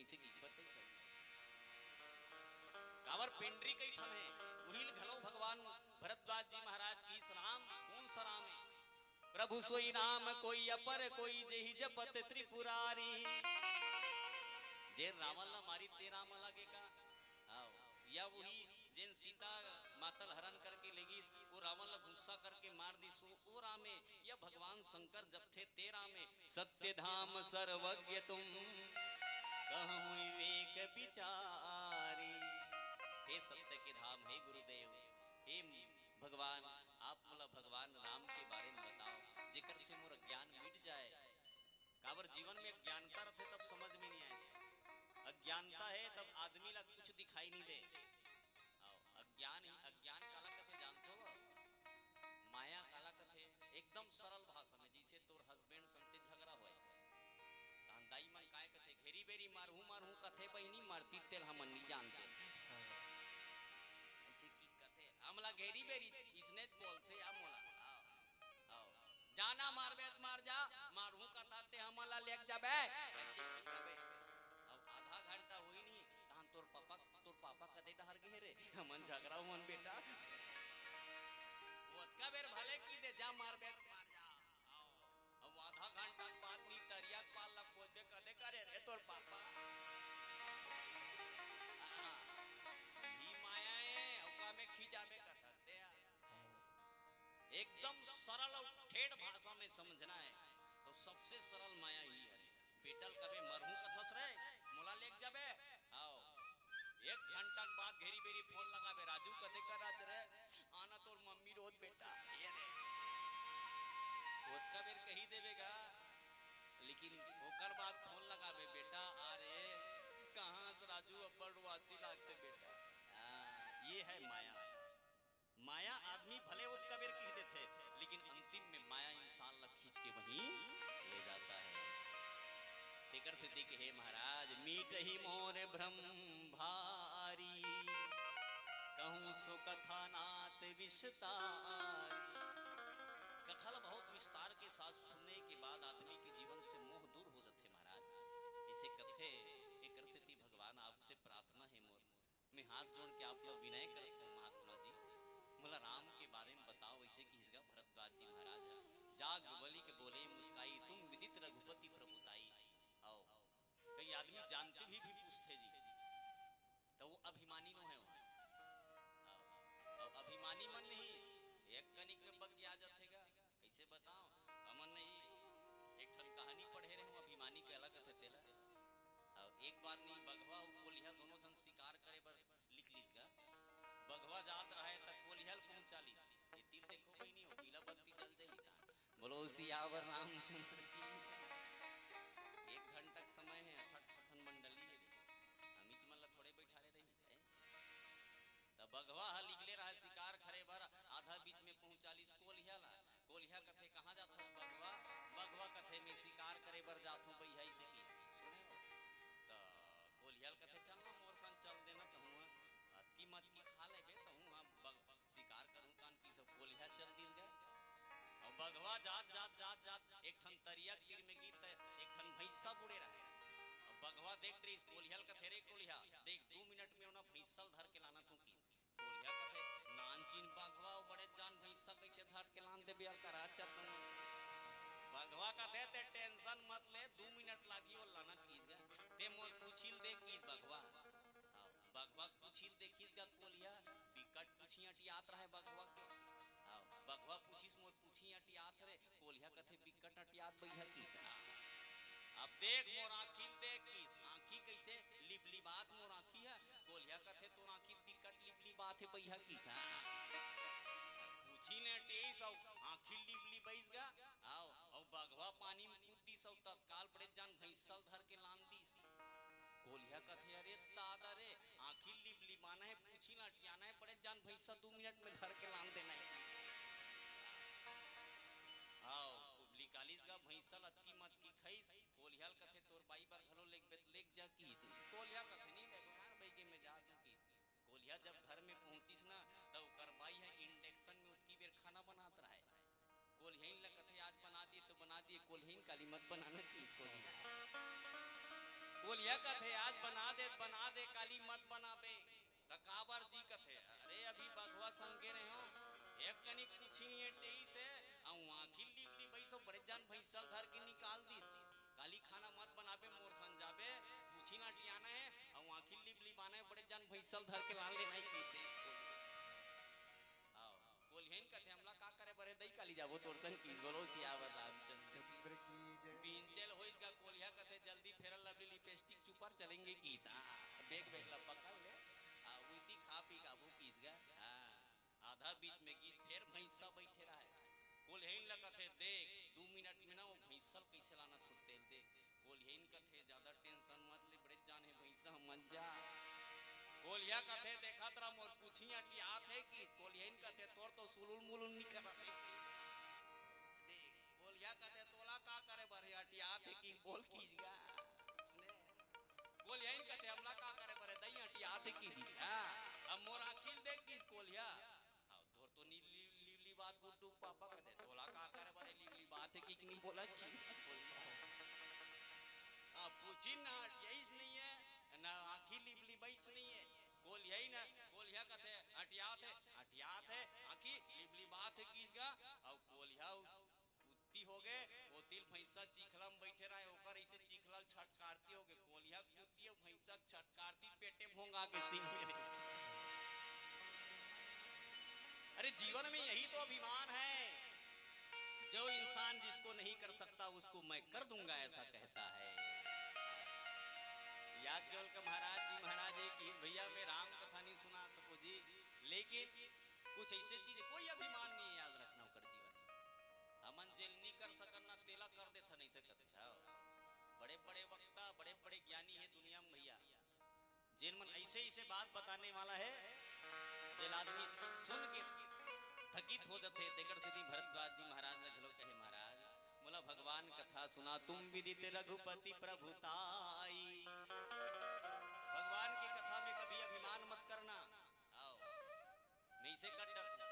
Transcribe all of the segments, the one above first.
कैसे की बताई सब कावर पेंड्री कई ठन है वही घलो भगवान भरद्वाज जी महाराज की सलाम कौन सलाम है प्रभु सोई नाम कोई अपर कोई जेहि जपत त्रिपुरारी जे रावण मारी ते राम लगेगा या वही जिन सीता मातल हरण करके लेगी वो रावण गुस्सा करके मार दी सो ओ रामे या भगवान शंकर जब थे तेरा में सत्य धाम सर्वज्ञ तुम कहूं विवेक विचारी हे सत्य के धाम हे गुरुदेव हे भगवान आप बोला भगवान राम के बारे में बताओ जिक्र से मोर ज्ञान मिट जाए काबर जीवन में ज्ञानता रहते तब समझ में नहीं आए अज्ञानता है तब आदमी ला कुछ दिखाई नहीं दे अज्ञान ही अज्ञान काला कथे जानते हो माया काला कथे एकदम सरल भाषा में जैसे तोर हस्बैंड संते झगड़ा होए दाई मन काय कथे घेरी बेरी मारहू मारहू कथे बहनी मारती तेल हम नहीं जानते ऐसे की कथे हमला घेरी बेरी इसने बोलते हमला आओ जाना मारबे मार जा मारहू कटाते हमला लेक जाबे अब आधा घंटा हुई नहीं तान तोर पापा कदे डहर गए रे हमन झगड़ा मन बेटा वो का बेर भले की दे जा मारबे मार जा अब आधा घंटा बाद नी तरिया पाल ला खोदबे कदे करे रे तोर पापा ही माया है ओका में खिंचाबे कथते एकदम सरल और ठेठ भाषा में समझना है तो सबसे सरल माया ही है बेटल कबे मरहू कथस रे मोला लेक जाबे आओ 1 घंटा के बाद घेरी बेरी फोन लगाबे राजू कदे कराच रे आना तोर मम्मी रोत बेटा ये रे ओका बेर कही देवेगा लेकिन ओकर बाद फोन लगाबे बेटा अरे कहां से राजू अब्बड़ वासी लागते बेटा ये है माया माया आदमी भले ओका बेर कह देते लेकिन अंतिम में माया इंसान ला खींच के वहीं ले जाता है तेकर से दिख हे महाराज मीट ही मोर भ्रम भारी कहूं सो कथा नात विस्तारी कथा ला बहुत विस्तार के साथ सुनने के बाद आदमी के जीवन से मोह दूर हो जाते महाराज इसे कथे एकर से ती भगवान आपसे प्रार्थना है मोर मैं हाथ जोड़ के आप लोग विनय करते हैं महात्मा जी मला राम के बारे में बताओ ऐसे कि भरद्वाज जी महाराज जाग बलि के बोले मुस्काई तुम विदित रघुपति प्रभुताई आओ कई आदमी जानते भी पूछते जी तो वो अभिमानी नो है अब अभिमानी मन नहीं एक कनिक में बग गया जातेगा कैसे बताओ अमन नहीं एक ठन कहानी पढ़े रहे हम अभिमानी के अलग थे तेला एक बार नहीं बघवा और कोलिया दोनों जन शिकार करे पर लिख का बघवा जात रहे तक कोलिहल पहुंचाली ये तिल देखो कोई नहीं हो पीला बत्ती जल जाएगी बोलो सियावर रामचंद्र की 1 घंटा समय है ठठन मंडली है हम इच मन थोड़े बैठाले रही तब बघवा निकले रहा शिकार खरे भर आधा बीच में पहुंचाली कोलिया कथे कहाँ जाता बघवा बघवा कथे में शिकार करे बर जाथू भैया से की सुने तो कोलिया कथे चलना मोर संग चल देना तो हूँ अतकी मत की खा लेबे तो हूँ शिकार करूँ कान की सब कोलिया चल दिल गए और बघवा जात जात जात जात एक ठन तरिया तीर में गीत एक ठन भैंसा बुड़े रहे और बघवा देख रही कोलिहल कथे रे कोलिया देख 2 मिनट में उना भैंसल धर के लाना तू की कोलिया कथे नानचीन बघवा बड़े जान भैंसा कैसे धर के लान देबे करा चत बघवा कथे ते टेंशन मत ले 2 मिनट लागी और लाना की ते मोर पूछिल दे की बघवा बघवा पूछिल देखी गा कोलिया बिकट पूछिया टियात रहे बघवा के बघवा पूछिस मोर पूछी अटियात रे कोलिया कथे बिकट अटियात भैया की अब देख मोर आँखी देख की आँखी कैसे लिबलिबात मोर आँखी है कोलिया कथे तो आँखी बिकट लिबलिबात है भैया की पूछी ने टेस आँखी लिबलिबाइस गा आओ और बघवा पानी में कूद दी सब तत्काल पड़े जान भैंसल धर के लान दी कोलिया कथे अरे दादा रे आँखी लिबलिबाना है पूछी ना अटियाना है पड़े जान भैंसा 2 मिनट में धर के लान देना है आओ उबली कालीज का भैंसल अतकी मत की खईस कोलियाल कथे तोर बाई बार घलो लेक जा की कोलिया कथे नहीं लेगो यार बैगे में जा की कोलिया जब घर में पहुंचिस ना तब कर बाई है इंडक्शन में उतकी बेर खाना बनात रहा है कोलियन ला कथे आज बना दिए तो बना दिए कोलियन काली मत बनाना की कोलिया कथे आज बना दे काली मत बनाबे तकाबर जी कथे अरे अभी बघवा संगे रहे हो एक कनिक पूछी नहीं है टेई से आखी लीपली भाई सो बड़े जान भैंसल धर के निकाल दी काली खाना मत बनाबे मोर संजाबे पूछी ना टियाना है आखी लीपली बाने बड़े जान भैंसल धर के लाल ले नहीं की दे आओ कोलियन कथे हमला का करे बरे दई काली जाबो तोर सन की बोलो सियावत रामचंद्र की जय बींचल होइगा कोलिया कथे जल्दी फेरल लवली लिपस्टिक चुपर चलेंगे की ता बेग बेग ला पकड़ ले उती खा पी काबू कीत गा हां आधा बीच में गीत फिर भैंसा बैठे रहा है कोल्हेन लगते देख 2 मिनट में ना वो भैंसल कैसे लाना थोड़ तेल दे कोल्हेन कथे ज्यादा टेंशन मत ले बड़े जाने भैंसा मत जा कोलिया कथे देखा तरा मोर पूछिया कि आत है कि कोल्हेन कथे तोर तो सुलुल मुलुल निकल देख कोलिया कथे तोला का करे बरे हटी आत है कि बोल कीजगा कोलियन कथे हमला का करे बरे दई हटी आत है कि दी हां अब मोर आखिल देख किस कोलिया तोर तो लीली बात गुड्डू पापा कहते तोला का करे बरे लीली बात है कि नहीं बोला पूछी ना यही नहीं है ना आखी लीली बैस नहीं है कोल यही ना कोलिया कहते हटियात है आखी लीली बात है कीगा और कोलिया कुत्ती हो गए वो तिल भैंसा चीखला में बैठे रहे ओकर ऐसे चीखला छटकारती हो गए कोलिया कुत्ती और भैंसा छटकारती पेटे भोंगा के सिंह में अरे जीवन में यही तो अभिमान है जो इंसान जिसको नहीं कर सकता उसको मैं कर दूंगा ऐसा कहता है याज्ञवल्क्य महाराज की भैया मैं राम कथा नहीं सुना सको जी लेकिन कुछ ऐसे चीज कोई अभिमान नहीं है याद रखना कर जीवन में हमन जेल नहीं कर सकना तेला कर दे था नहीं सकते बड़े बड़े वक्ता बड़े बड़े ज्ञानी है दुनिया में भैया जिन मन ऐसे ऐसे बात बताने वाला है जेल आदमी सुन के थकित हो जाते देकर सीधी भरद्वाज जी महाराज ने घलो कहे महाराज मोला भगवान कथा सुना तुम विदित रघुपति प्रभुताई भगवान की कथा में कभी अभिमान मत करना आओ नहीं से कर डरना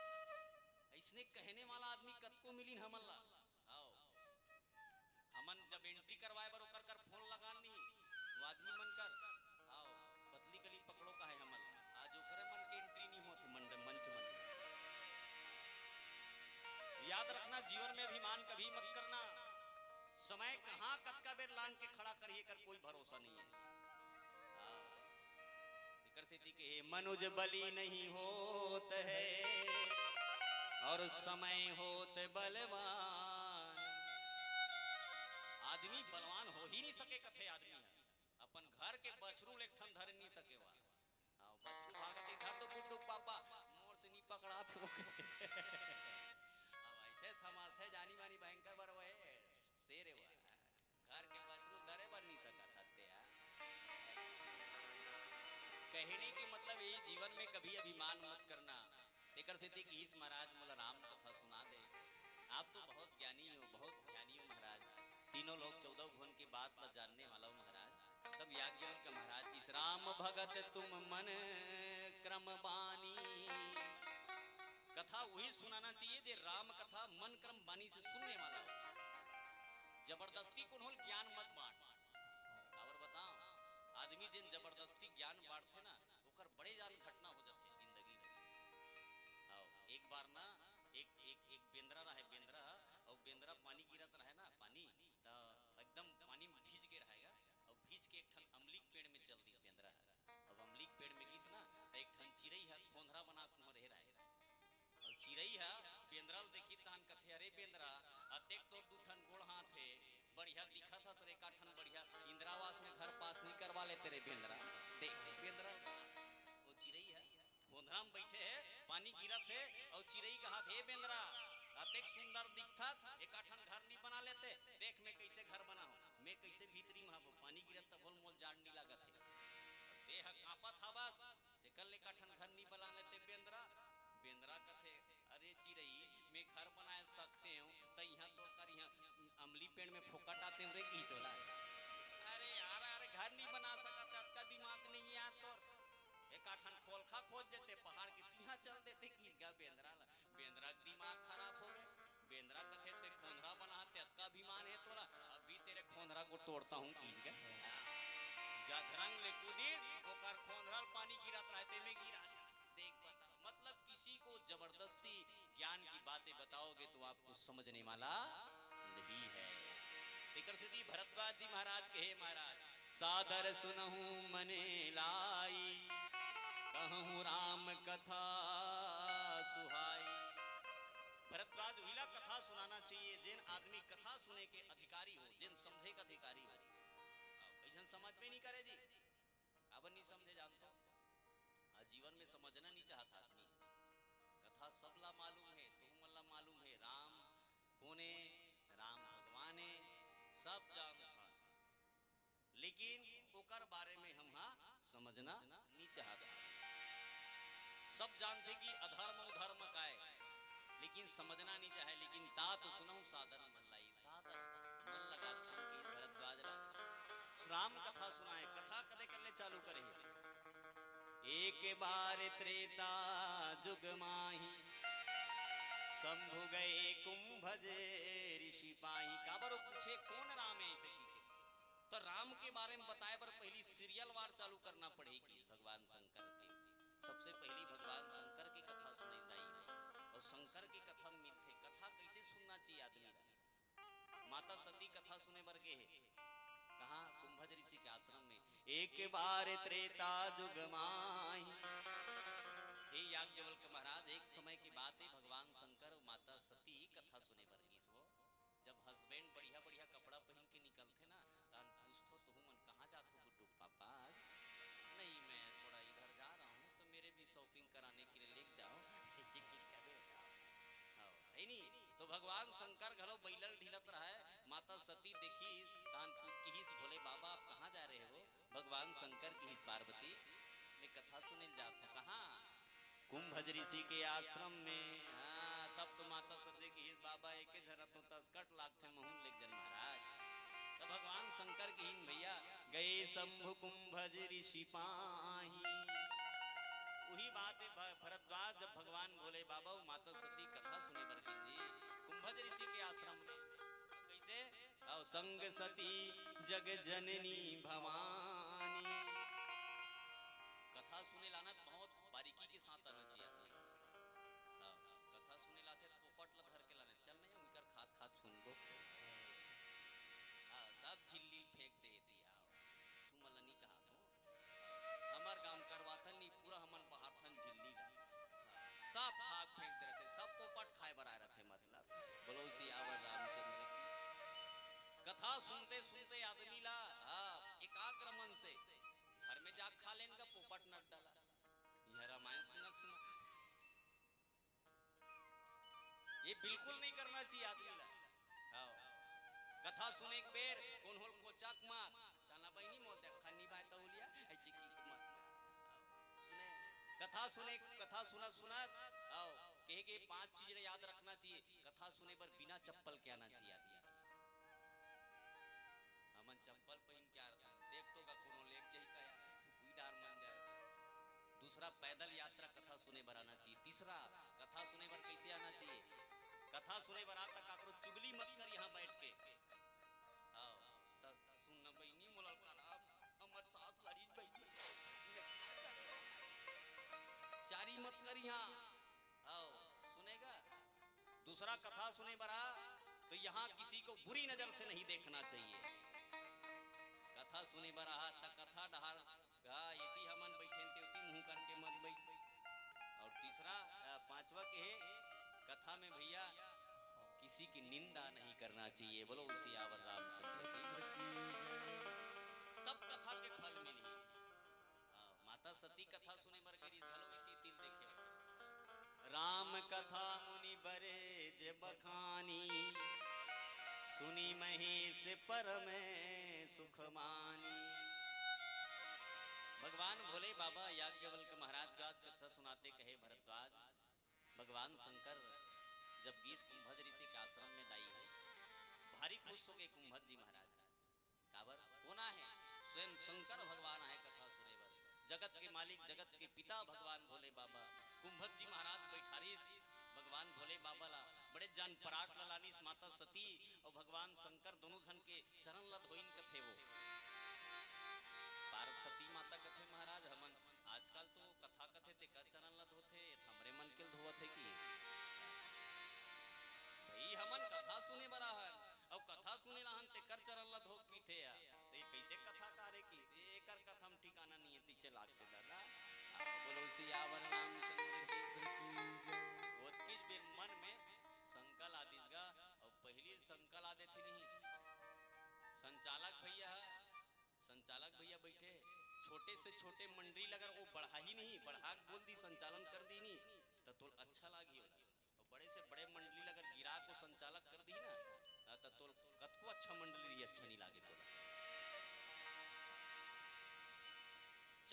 ऐसने कहने वाला आदमी कत को मिली हमला आओ हमन जब एंट्री करवाए बर ओकर कर फोन लगा नहीं वो आदमी मन कर आओ पतली कली पकड़ो का है हमल आज ओकरे मन के एंट्री नहीं होत मंडप मंच में याद रखना जीवन में अभिमान कभी मत करना समय कहां कतका बेर लान के खड़ा करिए कर कोई भरोसा नहीं है इकर से के मनुज बली नहीं होत है और समय होत बलवान आदमी बलवान हो ही नहीं सके कथे आदमी है अपन घर के बछरू ले ठन धर नहीं सके वा बछरू भागत इधर तो गुड्डू पापा मोर से नहीं पकड़ा तो ऐसे समर्थ है जानी मानी भयंकर बर वह शेर है घर के बछरू धरे बर नहीं सका था कहने की मतलब यही जीवन में कभी अभिमान मत करना लेकर सिद्धि की इस महाराज मोला राम कथा सुना दे आप तो बहुत ज्ञानी हो बहुत ध्यानी हो महाराज तीनों लोग 14 भुवन की बात ला जानने वाला हो महाराज तब याज्ञवल्क्य महाराज की राम भगत तुम मन क्रम बानी कथा वही सुनाना चाहिए जो राम कथा मन क्रम बानी से सुनने वाला हो जबरदस्ती को ज्ञान मत बांट और बताओ आदमी जिन जबरदस्ती ज्ञान बांटते ना ओकर बड़े जान घटना हो जाते जिंदगी में आओ एक बार ना एक बेंद्रा रहे बेंद्रा और बेंद्रा पानी गिरत रहे ना पानी तो एकदम पानी में भीज के रहेगा और भीज के एक ठन अमलीक पेड़ में चल दी बेंद्रा अब अमलीक पेड़ में घिस ना तो एक ठन चिड़ई है खोंधरा बना के रह रहा है और चिड़ई है बेंद्रा देखी तान कथे अरे बेंद्रा अतेक तो 2 ठन गोड़ हाथ है बढ़िया दिखा था सर एक ठन बढ़िया इंदिरावास में घर पास नहीं करवा लेते रे बेंद्रा देख बेंद्रा वो चिड़ई है खोंधरा में बैठे है पानी गिरत है और चिड़ई का हाथ है बेंद्रा अतेक सुंदर दिखता एक ठन घर नहीं बना लेते देख मैं कैसे घर बना हूं मैं कैसे भीतरी में पानी गिरत तो बोल मोल जान नहीं लागत है देह कांपत था बस कल एक ठन घर नहीं बना लेते बेंद्रा कथे अरे चिड़ई मैं घर बना सकते हूँ तो यहाँ तो कर यहाँ अमली पेड़ में फोकट आते रे की चोला अरे यार घर नहीं बना सकता आपका दिमाग नहीं यार तो एक ठन खोलखा खोज देते पहाड़ के यहाँ चल देते की बेंद्रा दिमाग खराब हो गए बेंद्रा कथे ते खोंधरा बनाते अतका अभिमान है तोरा अभी तेरे खोंधरा को तोड़ता हूँ की जधरंग ले कूदी ओकर खोंधरल पानी गिरत रहते में गिरा जा। देख बताओ, मतलब किसी को जबरदस्ती ज्ञान की बातें बताओगे तो आपको समझने वाला नहीं है। तेकर सिद्धि भरद्वाज जी महाराज कहे, महाराज सादर सुनहु मने लाई, कहूँ राम कथा सुहाई। भरद्वाज हुईला कथा सुनाना चाहिए, जिन आदमी कथा सुने के अधिकारी हो, जिन समझे के अधिकारी हो। कैसन समझ में नहीं करे जी, अब नहीं समझे जानते हो, जीवन में समझना नहीं चाहता आदमी। कथा सबला मालूम है, तुमला मालूम है, राम कोने, राम भगवाने सब जानता, लेकिन ओकर बारे में हम समझना नहीं चाहता। सब जानते कि अधर्म धर्म का है, लेकिन समझना नहीं चाहे। लेकिन तात सुनऊ सादर मन लाई, सादर मन लगा सुन के भरद्वाज राम कथा सुनाए। कथा कदे करने चालू करे, एक बार त्रेता जुग माही, शंभु गए कुंभज ऋषि पाही। काबर पूछे कौन राम है इसे की, तो राम के बारे में बताए पर पहली सीरियल वार चालू करना पड़ेगी। भगवान शंकर के सबसे पहली भगवान शंकर की कथा सुनाई दाई, और शंकर की कथा में मिलते कथा कैसे सुनना चाहिए आदमी। माता सती कथा सुने वर्गे है, कहा कुंभज ऋषि के आश्रम में। एक बार त्रेता जुग माही, हे याज्ञवल्क्य महाराज, एक समय की बात है, भगवान शंकर और माता सती कथा सुने वर्गी सो। जब हस्बैंड बढ़िया बढ़िया कपड़ा पहन के निकलते ना, तो पूछतो तुम मन कहाँ जाते हो गुड्डू पापा? नहीं मैं थोड़ा इधर जा रहा हूँ, तो मेरे भी शॉपिंग कराने के लिए लेके जाओ। है नहीं, तो भगवान शंकर घलो बैलल ढिलत रहा है। माता सती देखी तान पूछ की बोले बाबा आप कहाँ जा रहे हो? भगवान शंकर की पार्वती ने कथा सुने जाते, कहा कुंभज ऋषि के आश्रम में। हाँ, तब तो माता सती की बाबा एक झरत तस्कट लागते मुहुन लेक जन महाराज। तो भगवान शंकर की भैया गए शंभु कुंभज ऋषि पाही। वही बात है भरद्वाज, जब भगवान बोले बाबा वो माता सती कथा सुने वर्गी जी कुंभज ऋषि के आश्रम में, तो कैसे और संग सती जग जननी भवानी। कथा सुने लाना बहुत बारीकी के साथ आना चाहिए। कथा सुने लाते पोपट ला धर के लाने चल नहीं उनकर खात खात सुन गो, सब झिल्ली फेंक दे दिया। तुम मला नहीं कहा तो हमार काम करवाथन नहीं, पूरा हमन बाहर थन झिल्ली सब खाक फेंक दे रहे, सब पोपट खाए बराए रहे। मतलब बोलो सियावर रामचंद्र की कथा सुनते सुनते आदमी ला एकाग्र मन से घर में जा खा लेन का पोपट नट डाला। यह रामायण सुनत सुना, ये बिल्कुल नहीं करना चाहिए आदमी ला। कथा सुने एक बेर कौन होल कोचाक मार चला बहनी मो देखा नहीं भाई तो बोलिया ऐसी की मत सुने। कथा सुना सुना आओ कहे के 5 चीजें याद रखना चाहिए। कथा सुने पर बिना चप्पल के आना चाहिए आदमी। हमन चप्पल पहन के आता देख तो का कोनो लेक जही का कोई डर मन जाए। दूसरा पैदल यात्रा कथा सुने पर आना चाहिए। तीसरा कथा सुने पर कैसे आना चाहिए? कथा सुने पर आता काकरो चुगली मत कर यहाँ बैठ के। आओ तस सुन बहनी मोलल का हमर सास लड़ी बहनी चारी मत कर यहाँ। आओ सुनेगा। दूसरा कथा सुने बरा तो यहाँ किसी को बुरी नजर से नहीं देखना चाहिए। कथा सुने बरा त कथा डहार यदि हमन बैठे तेवती मुंह करके मत बैठ। और तीसरा 5वां के है कथा में भैया किसी की निंदा नहीं करना चाहिए। बोलो सियावर रामचंद्र की। तब कथा के फल मिली। माता सती कथा सुने मर गई धलो तिल देखे। राम कथा मुनि बरे जे बखानी, सुनी महेश परम सुख मानी। भगवान भोले बाबा याज्ञवल्क्य महाराज गाज कथा सुनाते कहे भरद्वाज भगवान शंकर जब गीस कुंभज ऋषि के आश्रम में लाई है भारी खुश हो गए कुंभज जी महाराज। काबर कोना है स्वयं शंकर भगवान है कथा सुने बर। जगत के मालिक जगत के पिता भगवान भोले बाबा कुंभज जी महाराज बैठारीस भगवान भोले बाबा ला बड़े जान पराट लानीस माता सती और भगवान शंकर दोनों जन के चरण ला धोइन कथे वो। सियावर रामचंद्र की ओतकीच बेर मन में संकल आदिसगा और पहली संकल आदे थी नहीं संचालक भैया बैठे छोटे से छोटे मंडली अगर वो बढ़ा ही नहीं बढ़ा बोल दी संचालन कर दी नहीं तो अच्छा लागी होगा और बड़े से बड़े मंडली अगर गिरा को संचालक कर दी ना तो कतको अच्छा मंडली अच्छा नहीं लागे तो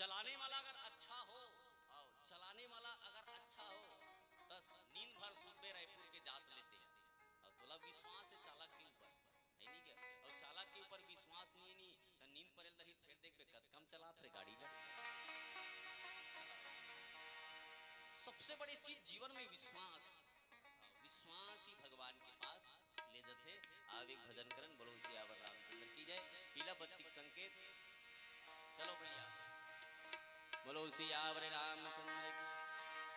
चलाने वाला अगर अच्छा हो और चलाने वाला अगर अच्छा हो तो नींद भर सुबह रायपुर के जात लेते हैं और तोला विश्वास है चालक के ऊपर है नहीं क्या और चालक के ऊपर विश्वास नहीं तो नींद पड़ेल तरी फिर देख बे कद कम चलात रे गाड़ी ले सबसे बड़ी चीज जीवन में विश्वास विश्वास ही भगवान के पास ले जाते आव एक भजन करन बोलो सियावर रामचंद्र की जय पीला बत्ती संकेत चलो भैया बोलो सियावर रामचंद्र की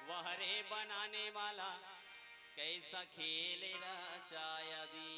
वह रे बनाने वाला कैसा खेले रचाया दी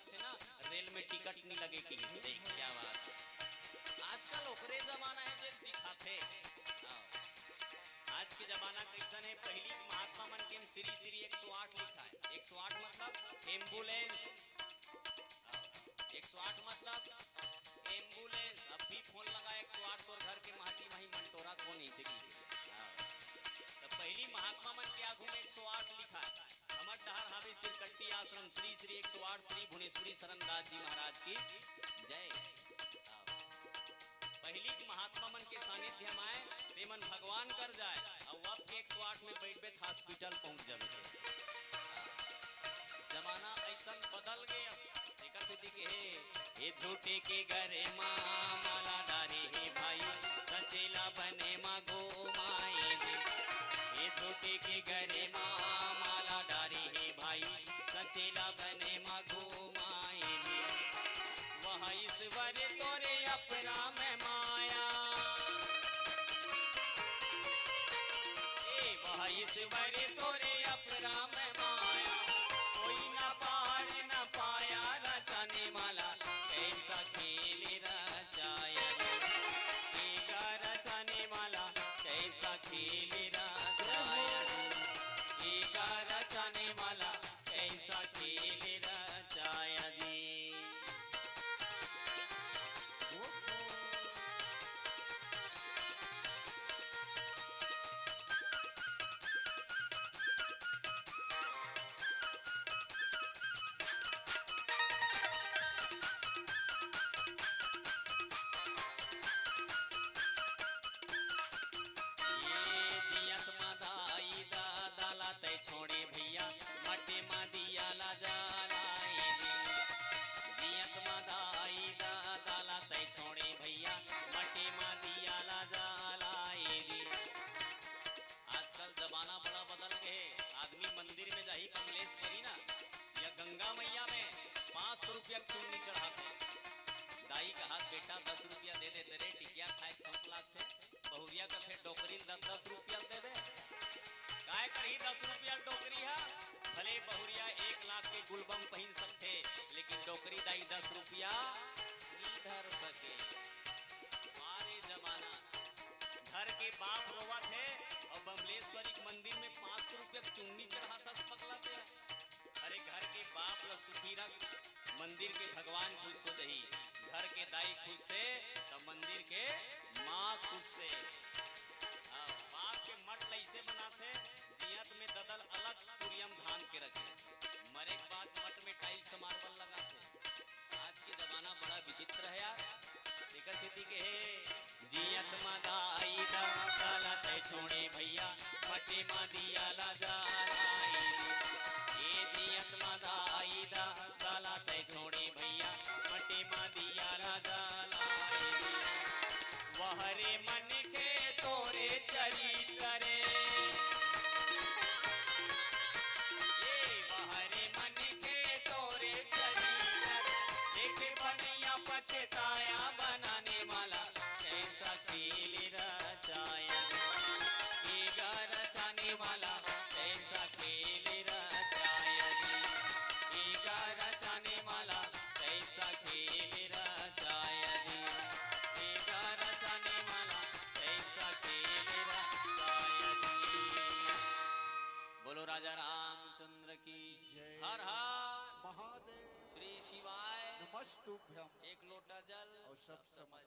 टिकट नहीं लगे कि देख क्या बात आजकल ओकरे जमाना है जे दिखाते आज के जमाना कैसा है पहली महात्मा मन के श्री 108 लिखा है 108 मतलब एम्बुलेंस 108 मतलब एम्बुलेंस अब भी फोन लगा 108 तोर घर के माटी माही मंटोरा को नहीं सकी तो पहली महात्मा मन के आगू में 108 लिखा है हमर डहर हावे सिरकट्टी आश्रम श्री 108 श्री भुवनेश्वरी शरणदास जी महाराज की जय पहली महात्मा मन के सानिध्य में आए ते मन भगवान कर जाए और अब के 108 में बैठबे हॉस्पिटल पहुंच जाबे जमाना ऐसा बदल गया एकर से दिखे ये झूठे के घरे माला डारे हे भाई सचेला बने मागो माए दे ये झूठे के घरे माला डारे हे भाई सचेला बने मागो माए दे वह ईश्वर तोरे अपना में माया ए वह ईश्वर तोरे अपना में माया कोई ना पार न पाया रचने वाला ऐसा खेल रचाया रचने वाला कैसा खेल रचाया रचने वाला कैसा खेल रचाया दी रुपया चुन्नी चढ़ाते। दाई कहा बेटा 10 रुपया दे दे तेरे टिकिया खाए संपला थे। बहुरिया का थे डोकरी 10 रुपया दे दे। काय करी 10 रुपया डोकरी है भले बहुरिया 1 लाख के गुलबम पहन सकते लेकिन डोकरी दाई 10 रुपया नहीं धर सके। मारे जमाना घर के बाप रोवा थे और बमलेश्वरी मंदिर में 500 रुपया चुन्नी चढ़ाता पगला पे। अरे घर के बाप ल सुखी रख मंदिर के भगवान खुश हो दही। घर के दाई खुश से तो मंदिर के माँ खुश से। बाप के मठ ऐसे बनाते दियत में ददल अलग पुरियम धान के रखे मरे के बाद मठ में टाइल्स मार्बल लगाते। आज के जमाना बड़ा विचित्र है यार। एक स्थिति के है जियत मदाई दा काला ते छोड़े भैया मटे मा दिया ला जा ये जियत मदाई दा काला ते छोड़े भैया मटे मा दिया ला जा वहरे मन के तोरे चरितरे ये वहरे मन के तोरे चरितरे देखे बनिया पछताया बनाने वाला ऐसा खेल रचाया ये रचाने वाला ऐसा खेल रचाया ये रचाने वाला ऐसा खेल रचाया ये रचाने वाला ऐसा खेल रचाया। बोलो राजा रामचंद्र की हर हर महादेव श्री शिवाय नमस्तुभ्यम। एक लोटा जल और सब समझ